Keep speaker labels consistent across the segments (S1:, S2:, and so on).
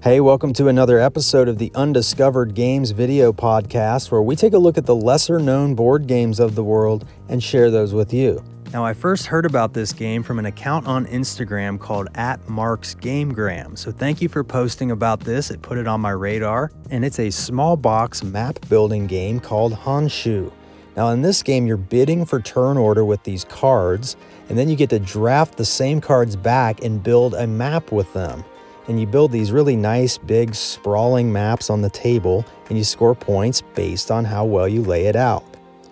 S1: Hey, welcome to another episode of the Undiscovered Games video podcast, where we take a look at the lesser-known board games of the world and share those with you. Now, I first heard about this game from an account on Instagram called @MarksGamegram, so thank you for posting about this. It put it on my radar, and it's a small box map building game called HONSHU. Now, in this game, you're bidding for turn order with these cards, and then you get to draft the same cards back and build a map with them. And you build these really nice, big, sprawling maps on the table, and you score points based on how well you lay it out.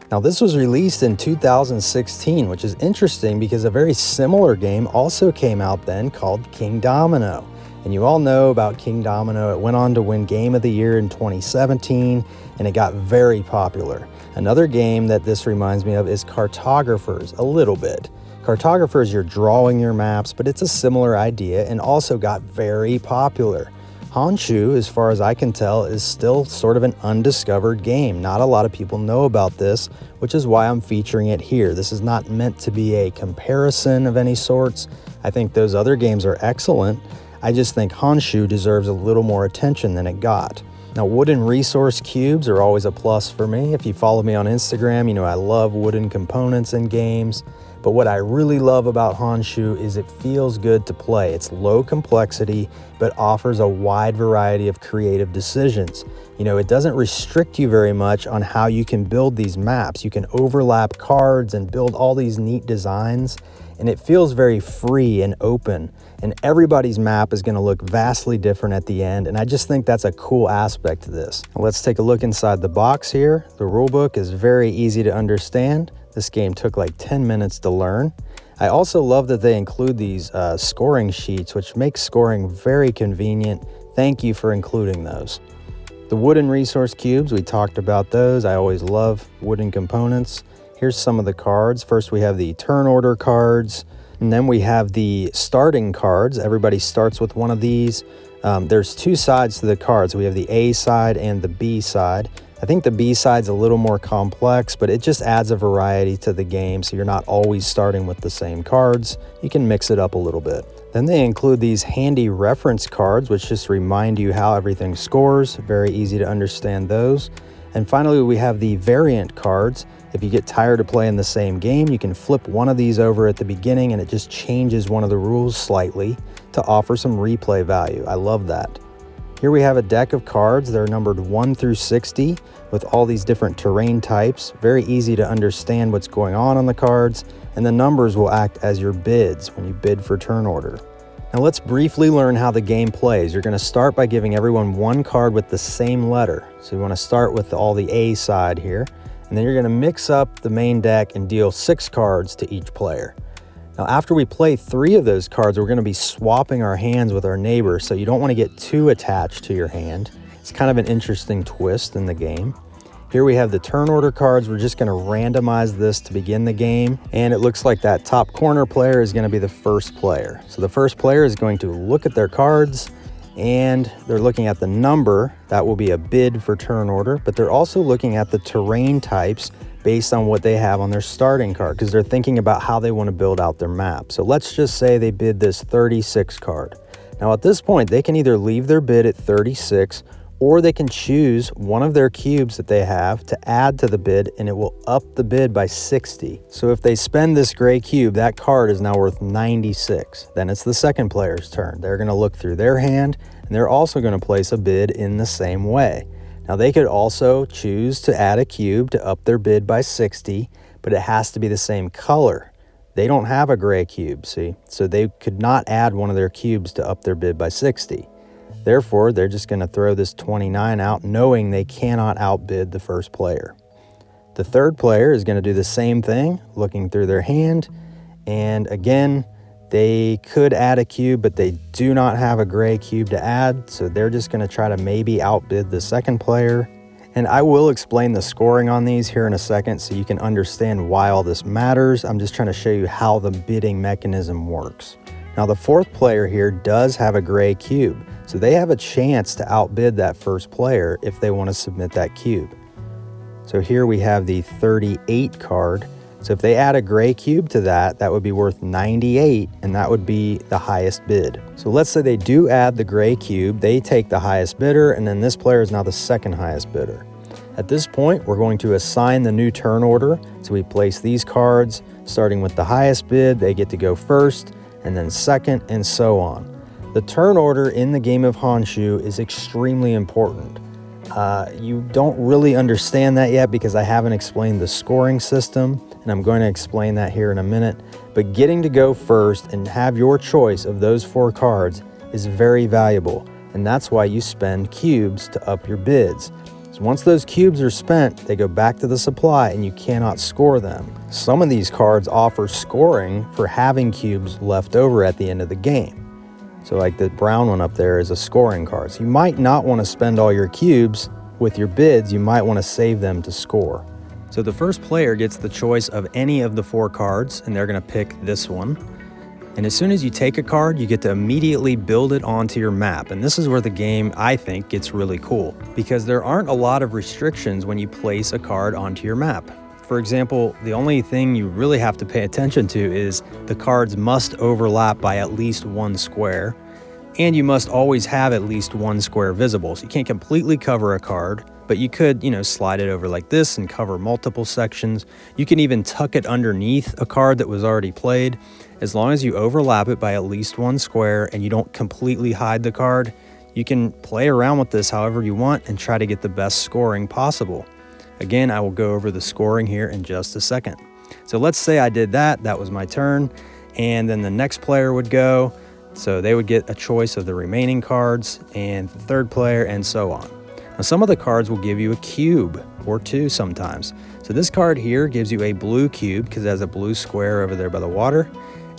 S1: Now, this was released in 2016, which is interesting because a very similar game also came out then called King Domino. And you all know about King Domino. It went on to win Game of the Year in 2017, and it got very popular. Another game that this reminds me of is Cartographers, a little bit. Cartographers, you're drawing your maps, but it's a similar idea and also got very popular. HONSHU, as far as I can tell, is still sort of an undiscovered game. Not a lot of people know about this, which is why I'm featuring it here. This is not meant to be a comparison of any sorts. I think those other games are excellent. I just think HONSHU deserves a little more attention than it got. Now, wooden resource cubes are always a plus for me. If you follow me on Instagram, you know I love wooden components in games. But what I really love about HONSHU is it feels good to play. It's low complexity, but offers a wide variety of creative decisions. You know, it doesn't restrict you very much on how you can build these maps. You can overlap cards and build all these neat designs, and it feels very free and open. And everybody's map is going to look vastly different at the end, and I just think that's a cool aspect to this. Now, let's take a look inside the box here. The rulebook is very easy to understand. This game took like 10 minutes to learn. I also love that they include these scoring sheets, which makes scoring very convenient. Thank you for including those. The wooden resource cubes, we talked about those. I always love wooden components. Here's some of the cards. First, we have the turn order cards, and then we have the starting cards. Everybody starts with one of these. There's two sides to the cards. We have the A side and the B side. I think the B side's a little more complex, but it just adds a variety to the game, so you're not always starting with the same cards. You can mix it up a little bit. Then they include these handy reference cards, which just remind you how everything scores. Very easy to understand those. And finally, we have the variant cards. If you get tired of playing the same game, you can flip one of these over at the beginning, and it just changes one of the rules slightly to offer some replay value. I love that. Here we have a deck of cards. They're numbered 1 through 60 with all these different terrain types. Very easy to understand what's going on the cards, and the numbers will act as your bids when you bid for turn order. Now let's briefly learn how the game plays. You're going to start by giving everyone one card with the same letter. So you want to start with all the A side here, and then you're going to mix up the main deck and deal 6 cards to each player. Now, after we play 3 of those cards, we're going to be swapping our hands with our neighbor, so you don't want to get too attached to your hand. It's kind of an interesting twist in the game. Here we have the turn order cards. We're just going to randomize this to begin the game, and it looks like that top corner player is going to be the first player. So the first player is going to look at their cards, and they're looking at the number. That will be a bid for turn order, but they're also looking at the terrain types based on what they have on their starting card, because they're thinking about how they want to build out their map. So let's just say they bid this 36 card. Now at this point, they can either leave their bid at 36, or they can choose one of their cubes that they have to add to the bid, and it will up the bid by 60. So if they spend this gray cube, that card is now worth 96. Then it's the second player's turn. They're going to look through their hand, and they're also going to place a bid in the same way. Now they could also choose to add a cube to up their bid by 60, but it has to be the same color. They don't have a gray cube, see? So they could not add one of their cubes to up their bid by 60. Therefore, they're just going to throw this 29 out, knowing they cannot outbid the first player. The third player is going to do the same thing, looking through their hand, and again, they could add a cube, but they do not have a gray cube to add, so they're just going to try to maybe outbid the second player. And I will explain the scoring on these here in a second so you can understand why all this matters. I'm just trying to show you how the bidding mechanism works. Now the fourth player here does have a gray cube, so they have a chance to outbid that first player if they want to submit that cube. So here we have the 38 card. So if they add a gray cube to that, that would be worth 98, and that would be the highest bid. So let's say they do add the gray cube, they take the highest bidder, and then this player is now the second highest bidder. At this point, we're going to assign the new turn order. So we place these cards, starting with the highest bid, they get to go first, and then second, and so on. The turn order in the game of Honshū is extremely important. You don't really understand that yet because I haven't explained the scoring system, and I'm going to explain that here in a minute. But getting to go first and have your choice of those 4 cards is very valuable, and that's why you spend cubes to up your bids. So once those cubes are spent, they go back to the supply and you cannot score them. Some of these cards offer scoring for having cubes left over at the end of the game. So like the brown one up there is a scoring card. So you might not want to spend all your cubes with your bids. You might want to save them to score. So the first player gets the choice of any of the 4 cards, and they're going to pick this one. And as soon as you take a card, you get to immediately build it onto your map. And this is where the game, I think, gets really cool, because there aren't a lot of restrictions when you place a card onto your map. For example, the only thing you really have to pay attention to is the cards must overlap by at least 1 square, and you must always have at least 1 square visible. So you can't completely cover a card, but you could, slide it over like this and cover multiple sections. You can even tuck it underneath a card that was already played. As long as you overlap it by at least 1 square and you don't completely hide the card, you can play around with this however you want and try to get the best scoring possible. Again, I will go over the scoring here in just a second. So let's say I did that, that was my turn, and then the next player would go. So they would get a choice of the remaining cards and the third player and so on. Now some of the cards will give you a cube or 2 sometimes. So this card here gives you a blue cube because it has a blue square over there by the water,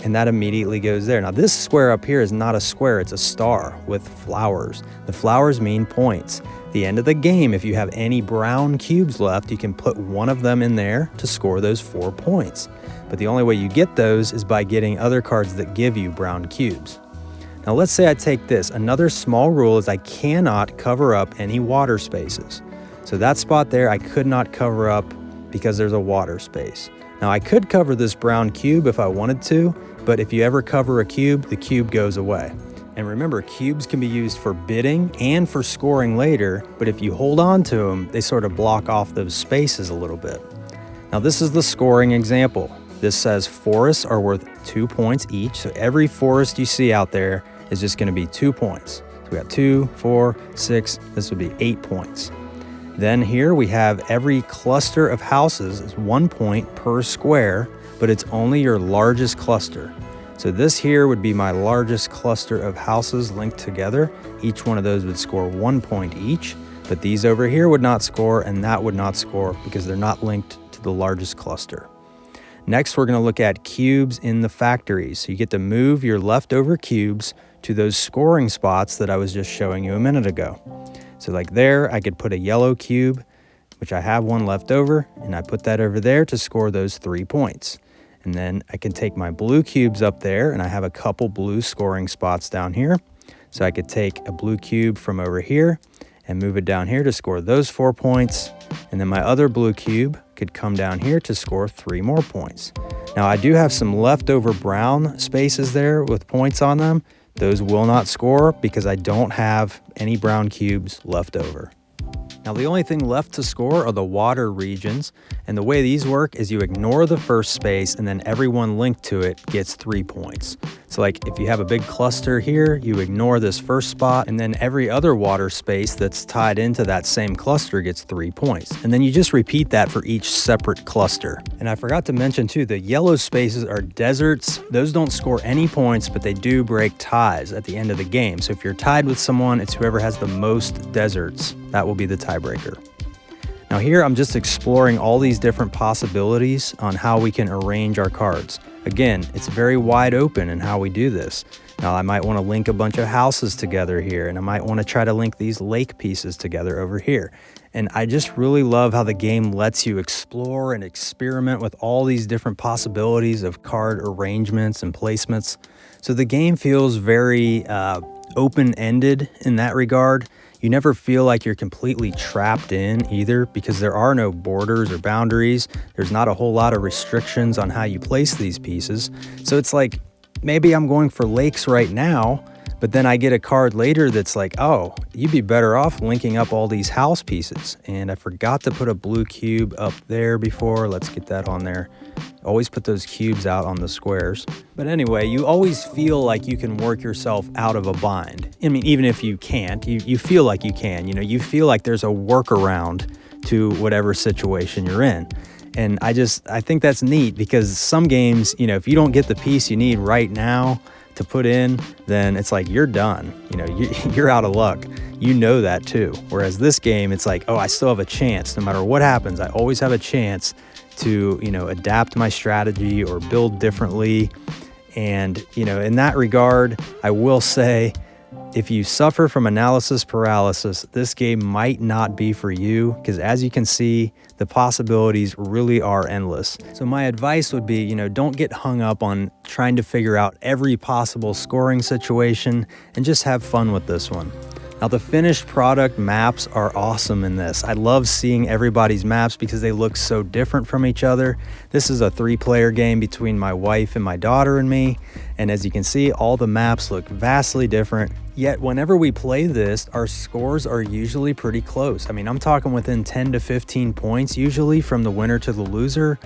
S1: and that immediately goes there. Now this square up here is not a square, it's a star with flowers. The flowers mean points. At the end of the game, if you have any brown cubes left, you can put one of them in there to score those 4 points. But the only way you get those is by getting other cards that give you brown cubes. Now let's say I take this. Another small rule is I cannot cover up any water spaces. So that spot there I could not cover up because there's a water space. Now I could cover this brown cube if I wanted to, but if you ever cover a cube, the cube goes away. And remember, cubes can be used for bidding and for scoring later, but if you hold on to them, they sort of block off those spaces a little bit. Now this is the scoring example. This says forests are worth 2 points each, so every forest you see out there is just going to be 2 points. So we got 2, 4, 6, this would be 8 points. Then here we have every cluster of houses is 1 point per square, but it's only your largest cluster. So this here would be my largest cluster of houses linked together. Each one of those would score 1 point each, but these over here would not score and that would not score because they're not linked to the largest cluster. Next, we're going to look at cubes in the factories. So you get to move your leftover cubes to those scoring spots that I was just showing you a minute ago. So like there, I could put a yellow cube, which I have one left over, and I put that over there to score those 3 points. And then I can take my blue cubes up there, and I have a couple blue scoring spots down here. So I could take a blue cube from over here and move it down here to score those 4 points. And then my other blue cube could come down here to score 3 more points. Now I do have some leftover brown spaces there with points on them. Those will not score because I don't have any brown cubes left over. Now the only thing left to score are the water regions, and the way these work is you ignore the first space and then everyone linked to it gets 3 points. So like if you have a big cluster here, you ignore this first spot, and then every other water space that's tied into that same cluster gets 3 points. And then you just repeat that for each separate cluster. And I forgot to mention too, the yellow spaces are deserts. Those don't score any points, but they do break ties at the end of the game. So if you're tied with someone, it's whoever has the most deserts. That will be the tiebreaker. Now here I'm just exploring all these different possibilities on how we can arrange our cards. Again, it's very wide open in how we do this. Now I might want to link a bunch of houses together here, and I might want to try to link these lake pieces together over here. And I just really love how the game lets you explore and experiment with all these different possibilities of card arrangements and placements. So the game feels very open-ended in that regard. You never feel like you're completely trapped in either, because there are no borders or boundaries. There's not a whole lot of restrictions on how you place these pieces. So it's like, maybe I'm going for lakes right now, but then I get a card later that's like, oh, you'd be better off linking up all these house pieces. And I forgot to put a blue cube up there before. Let's get that on there. Always put those cubes out on the squares. But anyway, you always feel like you can work yourself out of a bind. I mean, even if you can't, you feel like you can. You know, you feel like there's a workaround to whatever situation you're in. And I think that's neat, because some games, you know, if you don't get the piece you need right now to put in, then it's like you're done. You know, you're out of luck. You know that too. Whereas this game, it's like, oh, I still have a chance. No matter what happens, I always have a chance to, you know, adapt my strategy or build differently. And, you know, in that regard, I will say, if you suffer from analysis paralysis, this game might not be for you, because as you can see, the possibilities really are endless. So my advice would be, you know, don't get hung up on trying to figure out every possible scoring situation, and just have fun with this one. Now, the finished product maps are awesome in this. I love seeing everybody's maps because they look so different from each other. This is a 3-player game between my wife and my daughter and me. And as you can see, all the maps look vastly different. Yet whenever we play this, our scores are usually pretty close. I mean, I'm talking within 10 to 15 points usually from the winner to the loser.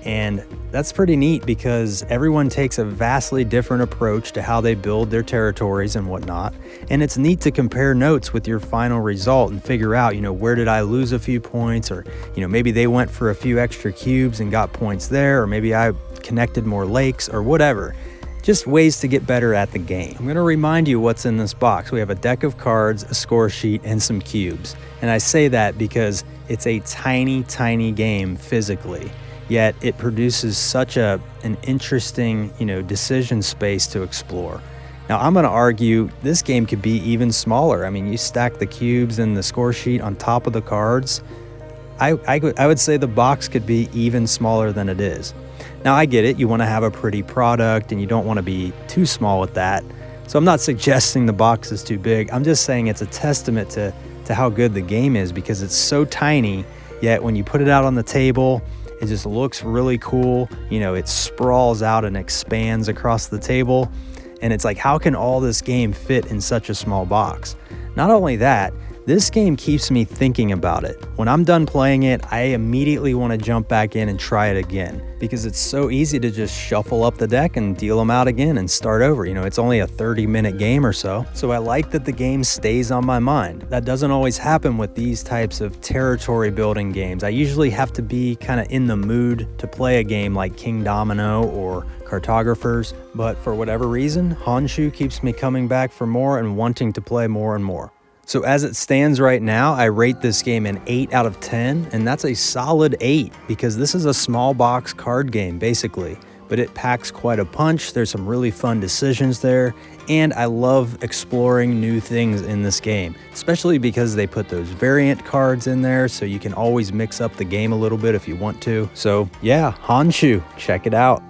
S1: And that's pretty neat, because everyone takes a vastly different approach to how they build their territories and whatnot. And it's neat to compare notes with your final result and figure out, you know, where did I lose a few points, or, you know, maybe they went for a few extra cubes and got points there, or maybe I connected more lakes or whatever. Just ways to get better at the game. I'm going to remind you what's in this box. We have a deck of cards, a score sheet, and some cubes. And I say that because it's a tiny, tiny game physically. Yet it produces such an interesting, you know, decision space to explore. Now, I'm going to argue this game could be even smaller. I mean, you stack the cubes and the score sheet on top of the cards. I would say the box could be even smaller than it is. Now, I get it. You want to have a pretty product and you don't want to be too small with that. So I'm not suggesting the box is too big. I'm just saying it's a testament to how good the game is, because it's so tiny, yet when you put it out on the table, it just looks really cool. You know, it sprawls out and expands across the table. And it's like, how can all this game fit in such a small box? Not only that, this game keeps me thinking about it. When I'm done playing it, I immediately want to jump back in and try it again, because it's so easy to just shuffle up the deck and deal them out again and start over. You know, it's only a 30-minute game or so. So I like that the game stays on my mind. That doesn't always happen with these types of territory building games. I usually have to be kind of in the mood to play a game like King Domino or Cartographers, but for whatever reason, Honshū keeps me coming back for more and wanting to play more and more. So as it stands right now, I rate this game an 8 out of 10, and that's a solid 8, because this is a small box card game basically, but it packs quite a punch. There's some really fun decisions there, and I love exploring new things in this game, especially because they put those variant cards in there, so you can always mix up the game a little bit if you want to. So yeah, Honshū, check it out.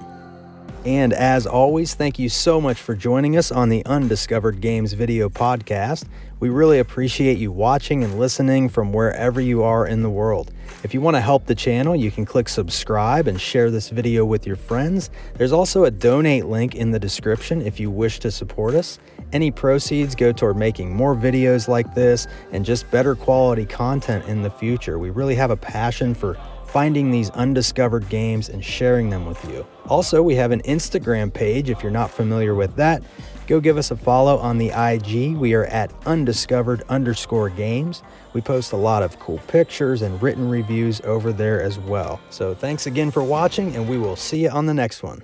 S1: And as always, thank you so much for joining us on the Undiscovered Games video podcast. We really appreciate you watching and listening from wherever you are in the world. If you want to help the channel, you can click subscribe and share this video with your friends. There's also a donate link in the description if you wish to support us. Any proceeds go toward making more videos like this and just better quality content in the future. We really have a passion for finding these undiscovered games and sharing them with you. Also, we have an Instagram page. If you're not familiar with that, go give us a follow on the IG. We are at undiscovered_games. We post a lot of cool pictures and written reviews over there as well. So thanks again for watching, and we will see you on the next one.